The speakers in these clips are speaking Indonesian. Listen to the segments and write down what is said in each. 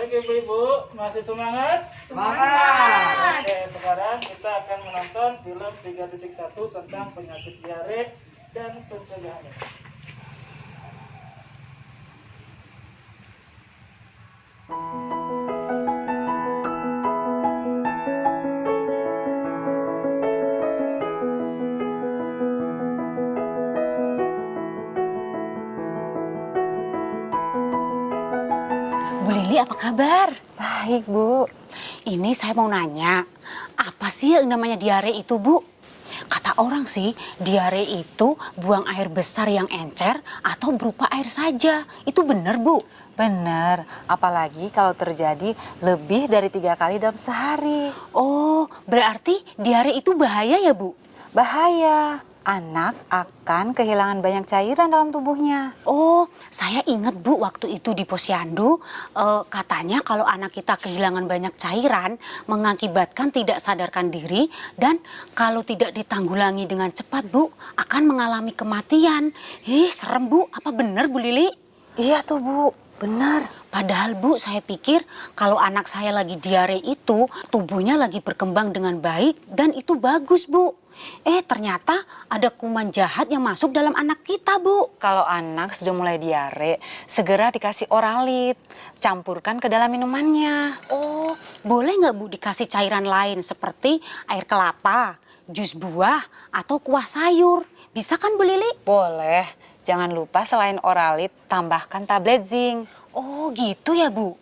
Baik ibu-ibu, masih semangat? Semangat! Oke, sekarang kita akan menonton film 3.1 tentang penyakit diare dan pencegahannya. Bu Lili, apa kabar? Baik, Bu. Ini saya mau nanya, apa sih yang namanya diare itu, Bu? Kata orang sih, diare itu buang air besar yang encer atau berupa air saja. Itu benar, Bu? Benar, apalagi kalau terjadi lebih dari 3 kali dalam sehari. Oh, berarti diare itu bahaya ya, Bu? Bahaya, anak akan kehilangan banyak cairan dalam tubuhnya. Oh, saya ingat Bu waktu itu di posyandu, katanya kalau anak kita kehilangan banyak cairan mengakibatkan tidak sadarkan diri dan kalau tidak ditanggulangi dengan cepat Bu akan mengalami kematian. Ih, serem Bu, apa benar Bu Lili? Iya tuh, Bu, benar. Padahal Bu, saya pikir kalau anak saya lagi diare itu tubuhnya lagi berkembang dengan baik dan itu bagus Bu. Ternyata ada kuman jahat yang masuk dalam anak kita, Bu. Kalau anak sudah mulai diare, segera dikasih oralit. Campurkan ke dalam minumannya. Oh, boleh nggak Bu dikasih cairan lain seperti air kelapa, jus buah, atau kuah sayur? Bisa kan Bu Lili? Boleh, jangan lupa selain oralit, tambahkan tablet zinc. Oh, gitu ya Bu.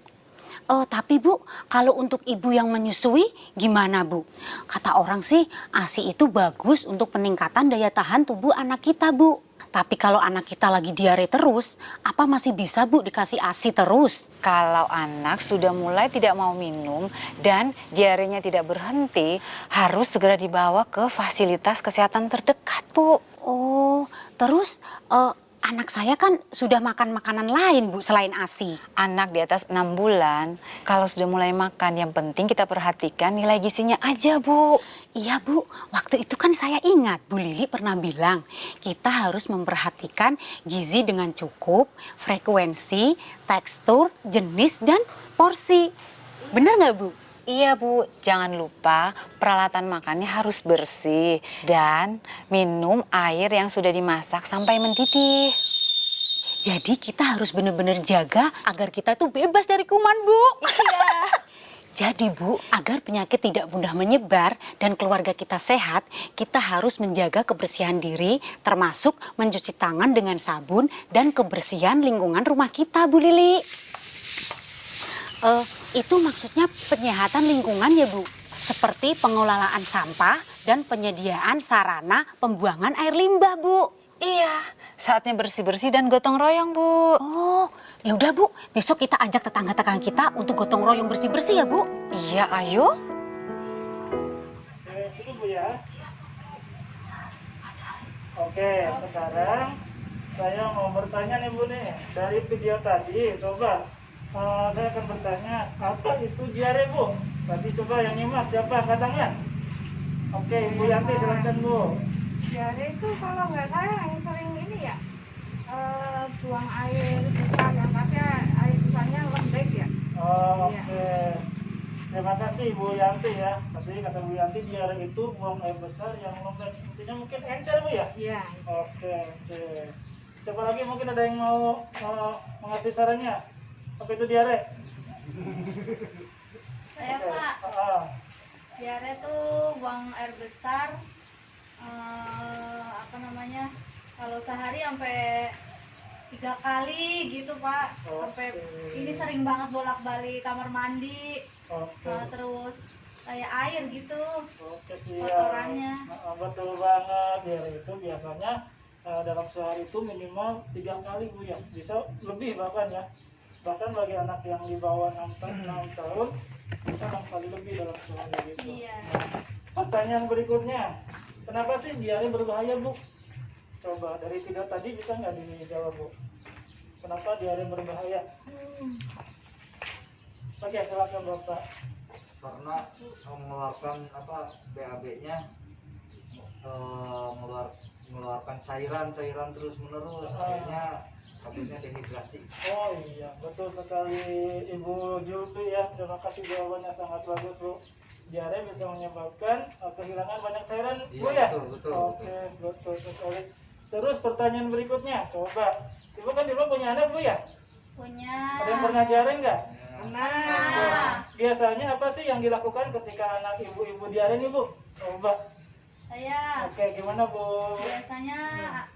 Tapi Bu, kalau untuk ibu yang menyusui gimana Bu? Kata orang sih ASI itu bagus untuk peningkatan daya tahan tubuh anak kita Bu. Tapi kalau anak kita lagi diare terus, apa masih bisa Bu dikasih ASI terus? Kalau anak sudah mulai tidak mau minum dan diarenya tidak berhenti, harus segera dibawa ke fasilitas kesehatan terdekat, Bu. Oh, terus anak saya kan sudah makan makanan lain Bu selain ASI. Anak di atas 6 bulan, kalau sudah mulai makan, yang penting kita perhatikan nilai gizinya aja, Bu. Iya Bu, waktu itu kan saya ingat Bu Lili pernah bilang kita harus memperhatikan gizi dengan cukup, frekuensi, tekstur, jenis, dan porsi. Benar nggak Bu? Iya, Bu. Jangan lupa peralatan makannya harus bersih dan minum air yang sudah dimasak sampai mendidih. Jadi kita harus benar-benar jaga agar kita tuh bebas dari kuman Bu. Iya. Jadi Bu, agar penyakit tidak mudah menyebar dan keluarga kita sehat, kita harus menjaga kebersihan diri, termasuk mencuci tangan dengan sabun dan kebersihan lingkungan rumah kita, Bu Lili. Itu maksudnya penyehatan lingkungan ya Bu? Seperti pengelolaan sampah dan penyediaan sarana pembuangan air limbah Bu. Iya, saatnya bersih-bersih dan gotong royong, Bu. Oh, ya udah Bu, besok kita ajak tetangga-tetangga kita untuk gotong royong bersih-bersih ya Bu. Iya, ayo. Oke, Bu ya. Oke, sekarang saya mau bertanya nih Bu nih. Dari video tadi, coba saya akan bertanya, apa itu diare Bu? Tadi coba yang nyimak, siapa angkat tangan? Oke, Ibu Yanti silakan Bu. Diare itu kalau nggak salah yang sering ini ya buang air besar yang pasti air besarnya lembek ya. Oh, Iya. oke. Terima kasih Bu Yanti ya. Tadi kata Bu Yanti diare itu buang air besar yang lembek. Intinya mungkin encer Bu ya? Iya. Oke, encer. Siapa lagi mungkin ada yang mau mengasih sarannya? Apa itu diare? Saya Oke. Pak, diare tuh buang air besar, kalau sehari sampai 3 kali gitu Pak, sampai ini sering banget bolak-balik kamar mandi, Oke. terus kayak air gitu, Oke, siap. kotorannya. Betul banget. Diare itu biasanya dalam sehari itu minimal 3 kali Bu ya. Bisa lebih bahkan ya. Bahkan bagi anak yang di bawah 6 tahun bisa 6 kali lebih dalam sehari gitu. Iya. Pertanyaan berikutnya, kenapa sih diare berbahaya Bu? Coba dari video tadi bisa nggak dijawab Bu? Kenapa diare berbahaya? Oke, silakan Bapak. Karena mengeluarkan BAB-nya mengeluarkan cairan terus menerus, akhirnya kabinnya dehidrasi. Oh iya, betul sekali Ibu Julfi ya. Terima kasih jawabannya sangat bagus Bu. Diare bisa menyebabkan kehilangan banyak cairan Bu Iya, ya? betul. Oke, betul sekali. Terus pertanyaan berikutnya, coba. Ibu kan di rumah punya anak Bu ya? Punya. Ada yang pernah diare nggak? Nah, Biasanya apa sih yang dilakukan ketika anak ibu-ibu diare nih Bu? Coba. saya Oke, gimana Bu? biasanya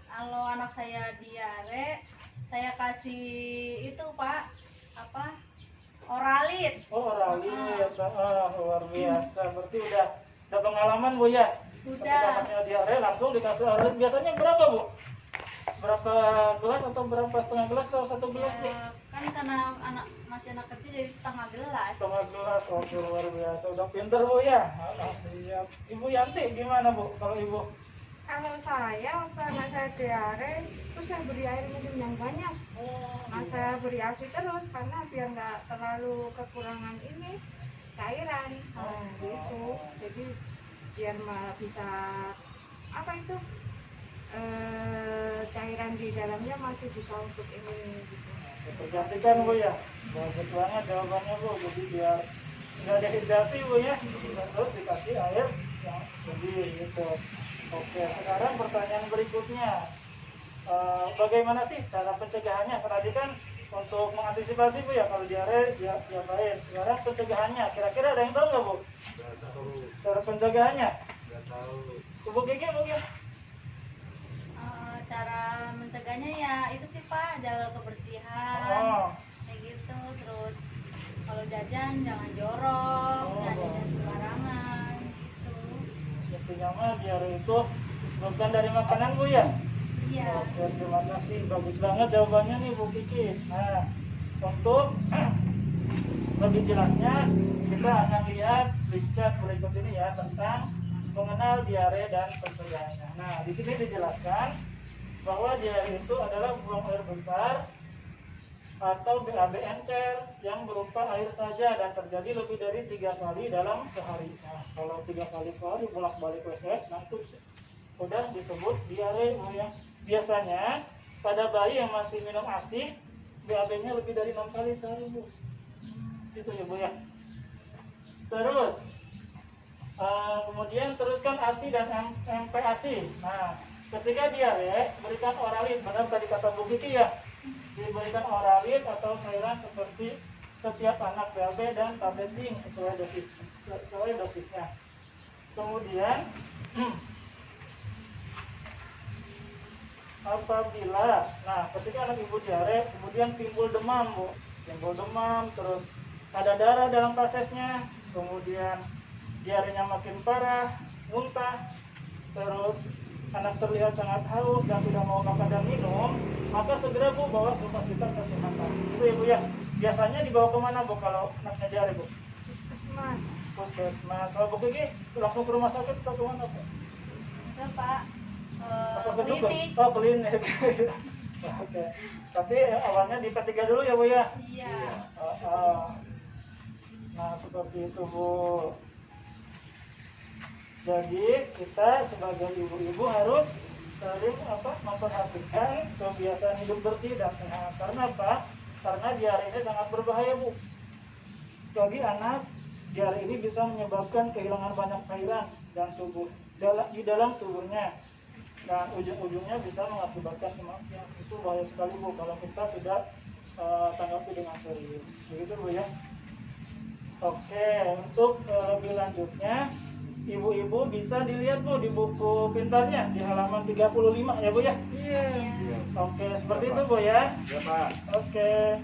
kalau anak saya diare, saya kasih itu Pak, apa? Oralit. Oh, oralit. Luar biasa. Berarti udah pengalaman Bu ya? Ketika Udah. anaknya diare langsung dikasih oralit. Biasanya berapa Bu? Berapa gelas atau berapa setengah gelas atau satu gelas Bu? Ya, kan karena masih anak kecil jadi setengah gelas. Setengah gelas. Oke, luar biasa. Udah pinter Bu ya? Siap. Ibu Yanti gimana Bu kalau Ibu? Kalau saya waktu anak saya diare itu saya beri air minum yang banyak. Nah saya beri ASI terus karena biar nggak terlalu kekurangan ini cairan. Nah, gitu. Jadi biar bisa apa itu cairan di dalamnya masih bisa untuk ini gitu. Perhatikan Bu ya. Bagus banget jawabannya Bu. Jadi biar nggak dehidrasi Bu ya. Terus dikasih air yang lebih gitu. Oke, sekarang pertanyaan berikutnya. Bagaimana sih cara pencegahannya? Tadi kan untuk mengantisipasi Bu ya kalau diare diapain. Sekarang pencegahannya, kira-kira ada yang tahu nggak Bu? Nggak tahu, Cara pencegahannya? nggak tahu. Bu Kiki mungkin? Cara mencegahnya ya itu sih Pak, jaga kebersihan Oh, kayak gitu. Terus kalau jajan jangan jorok, jangan jajan sembarangan gitu. intinya mah diare itu disebabkan dari makanan Bu ya? Iya. Oke, terima kasih. Bagus banget jawabannya nih Bu Kiki. Nah, untuk lebih jelasnya kita akan lihat screenshot berikut ini ya tentang mengenal diare dan pencegahannya. Nah, di sini dijelaskan bahwa diare itu adalah buang air besar atau BAB encer yang berupa air saja dan terjadi lebih dari 3 kali dalam sehari. Nah, kalau 3 kali sehari bolak-balik WC, nah itu udah disebut diare Bu ya. Biasanya pada bayi yang masih minum ASI, BAB-nya lebih dari 6 kali sehari Bu. Itu ya Bu ya. Terus kemudian teruskan ASI dan MPASI. Nah, ketika diare berikan oralit, benar tadi kata Bu Kiki ya. Diberikan oralit atau cairan seperti setiap anak BAB dan tableting sesuai dosisnya. Kemudian apabila, nah ketika anak ibu diare kemudian timbul demam Bu, terus ada darah dalam fesesnya, kemudian diarenya makin parah, muntah, terus anak terlihat sangat haus dan tidak mau makan dan minum, maka segera Bu bawa ke fasilitas kesehatan. Itu ya Bu ya. Biasanya dibawa kemana Bu kalau anaknya diare Bu? Puskesmas. Puskesmas. Kalau Bu Kiki langsung ke rumah sakit atau kemana Bu? Enggak Pak, Apa ke dukun? klinik. Oh, klinik. Oke. Tapi awalnya di P3 dulu ya Bu ya? Iya. Nah seperti itu Bu. Jadi kita sebagai ibu-ibu harus sering memperhatikan kebiasaan hidup bersih dan sehat. Karena apa? Karena diare ini sangat berbahaya Bu. Bagi anak, diare ini bisa menyebabkan kehilangan banyak cairan dan di dalam tubuhnya. Dan ujung-ujungnya bisa mengakibatkan kematian. Itu bahaya sekali Bu kalau kita tidak tanggapi dengan serius. Begitu Bu ya. Oke, untuk lebih lanjutnya ibu-ibu bisa dilihat Bu di buku pintarnya di halaman 35 ya Bu ya. Iya. Iya. Oke, seperti itu Bu ya. Ya Pak. Oke.